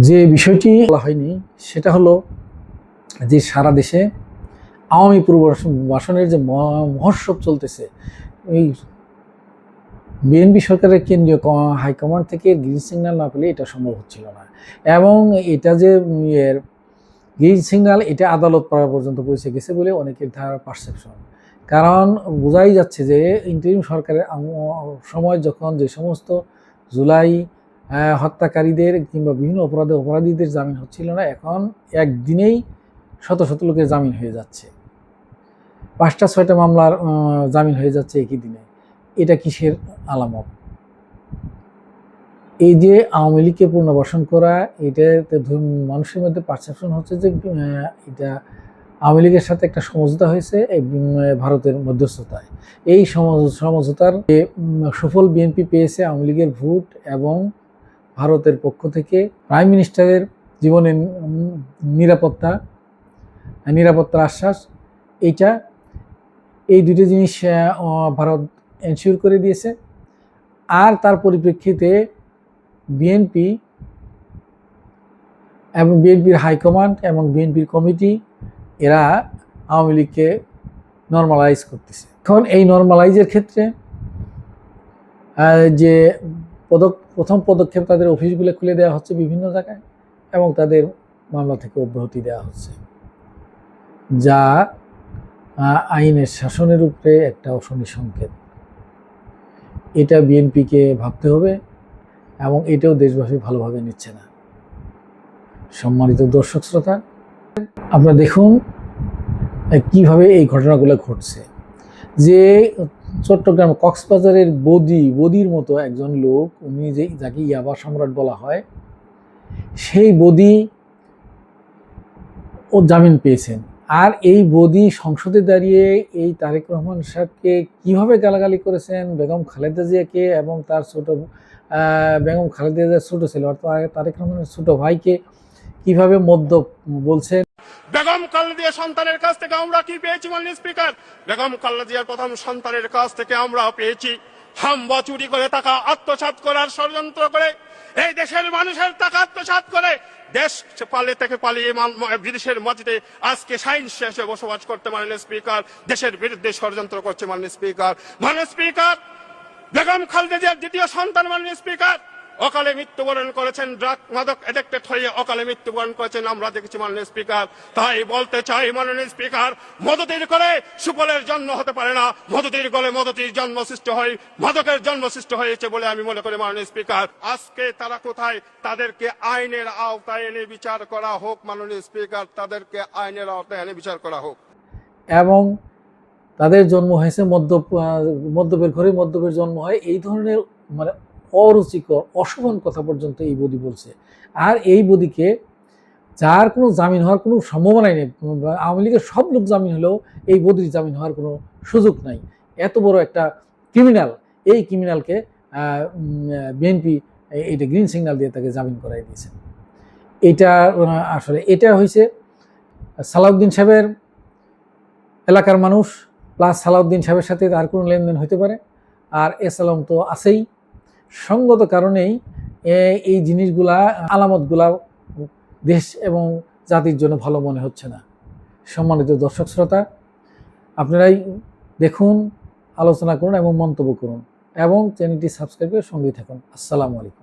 যে বিষয়টি বলা হয়নি সেটা হলো যে সারা দেশে আওয়ামী পুনর্বাসনের যে মহোৎসব চলতেছে, এই বিএনপি সরকারের কেন্দ্রীয় হাইকমান্ড থেকে গ্রিন সিগন্যাল না পেলে এটা সম্ভব হচ্ছিল না। এবং এটা যে গ্রিন সিগন্যাল এটা আদালত পাড়া পর্যন্ত পৌঁছে গেছে বলে অনেকের ধারা পারসেপশন। কারণ বোঝাই যাচ্ছে যে ইন্টারিম সরকারের সময় যখন যে সমস্ত জুলাই হত্যাকারীদের কিংবা বিভিন্ন অপরাধীদের জামিন হচ্ছিল না, এখন একদিনেই শত শত লোকের জামিন হয়ে যাচ্ছে, 5টা-6টা মামলার জামিন হয়ে যাচ্ছে একই দিনে। এটা কিসের আলামত? এই যে আওয়ামী লীগকে পুনর্বাসন করা, এটাতে মানুষের মধ্যে পারসেপশন হচ্ছে যে এটা আওয়ামী লীগের সাথে একটা সমঝোতা হয়েছে ভারতের মধ্যস্থতায়। এই সমঝোতার সুফল বিএনপি পেয়েছে আওয়ামী লীগের ভোট এবং ভারতের পক্ষ থেকে প্রাইম মিনিস্টারের জীবনের নিরাপত্তার আশ্বাস। এই দুটো জিনিস ভারত এনশিওর করে দিয়েছে। আর তার পরিপ্রেক্ষিতে বিএনপি এবং বিএনপির হাইকমান্ড এবং বিএনপির কমিটি এরা আওয়ামী লীগকে নর্মালাইজ করতেছে। এখন এই নর্মালাইজের ক্ষেত্রে যে প্রথম পদক্ষেপ, তাদের অফিসগুলো খুলে দেওয়া হচ্ছে বিভিন্ন জায়গায় এবং তাদের মামলা থেকে অব্যাহতি দেওয়া হচ্ছে, যা আইনের শাসনের উপরে একটা অশনি সংকেত। এটা বিএনপিকে ভাবতে হবে এবং এটাও দেশবাসী ভালোভাবে নিচ্ছে না। সম্মানিত দর্শক শ্রোতা, আপনারা দেখুন কিভাবে এই ঘটনাগুলো ঘটছে। যে চট্টগ্রাম কক্সবাজারের বদির মতো একজন লোক, উনি যাকে ইয়াবা সম্রাট বলা হয়, সেই বদি ও জামিন পেয়েছেন। আর এই বদি সংসদে দাঁড়িয়ে এই তারেক রহমান সাহেবকে কিভাবে গালাগালি করেছেন, বেগম খালেদা জিয়াকে এবং তার বেগম খালেদা জিয়ার ছোট ছেলে অর্থাৎ তারেক রহমানের ছোট ভাইকে কিভাবে মদ্যপ বলছেন। বেগম খালেদা জিয়ার সন্তানের কাছ থেকে আমরা কি পেয়েছি মাননীয় স্পিকার? বেগম খালেদা জিয়ার প্রথম সন্তানের কাছ থেকে আমরা পেয়েছি হাম্বা চুরি করে টাকা আত্মসাৎ করার ষড়যন্ত্র করে, এই দেশের মানুষের টাকা আত্মসাৎ করে দেশ পালিয়ে বিদেশের মাটিতে আজকে সাইন্স শেষে বসবাস করতে মাননীয় স্পিকার দেশের বিরুদ্ধে ষড়যন্ত্র করছে মাননীয় স্পিকার। বেগম খালেদা জিয়ার দ্বিতীয় সন্তান মাননীয় স্পিকার অকালে মৃত্যুবরণ করেছেন, ড্রাগ মাদক এডিক্টেড হয়ে অকালে মৃত্যুবরণ করেছেন, আমরা দেখেছি মাননীয় স্পিকার। তাই বলতে চাই মাননীয় স্পিকার, মদতির করে সুফলের জন্ম হতে পারে না, মদতির গলে মদতির জন্ম সৃষ্টি হয়, মাদকের জন্ম সৃষ্টি হয়েছে বলে আমি মনে করি মাননীয় স্পিকার। আজকে তারা কোথায়? তাদেরকে আইনের আওতায় এনে বিচার করা হোক মাননীয় স্পিকার, তাদেরকে আইনের আওতায় এনে বিচার করা হোক। এবং তাদের জন্ম হয়েছে মদ্যপের ঘরে, মদ্যপের জন্ম হয়, এই ধরনের মানে অরুচিকর অশোভন কথা পর্যন্ত এই বদি বলছে। আর এই বদিকে, যার কোনো জামিন হওয়ার কোনো সম্ভাবনাই নেই, আওয়ামী লীগের সব লোক জামিন হলেও এই বদির জামিন হওয়ার কোনো সুযোগ নাই। এত বড় একটা ক্রিমিনাল, এই ক্রিমিনালকে বিএনপি এইটা গ্রিন সিগন্যাল দিয়ে তাকে জামিন করাই দিয়েছে। এটা হয়েছে সালাউদ্দিন সাহেবের এলাকার মানুষ প্লাস সালাউদ্দিন সাহেবের সাথে তার কোনো লেনদেন হতে পারে, আর এসালাম তো আছেই। সঙ্গত কারণেই এই জিনিসগুলা, আলামতগুলা দেশ এবং জাতির জন্য ভালো মনে হচ্ছে না। সম্মানিত দর্শক শ্রোতা, আপনারাই দেখুন, আলোচনা করুন এবং মন্তব্য করুন এবং চ্যানেলটি সাবস্ক্রাইব করে সঙ্গেই থাকুন। আসসালামু আলাইকুম।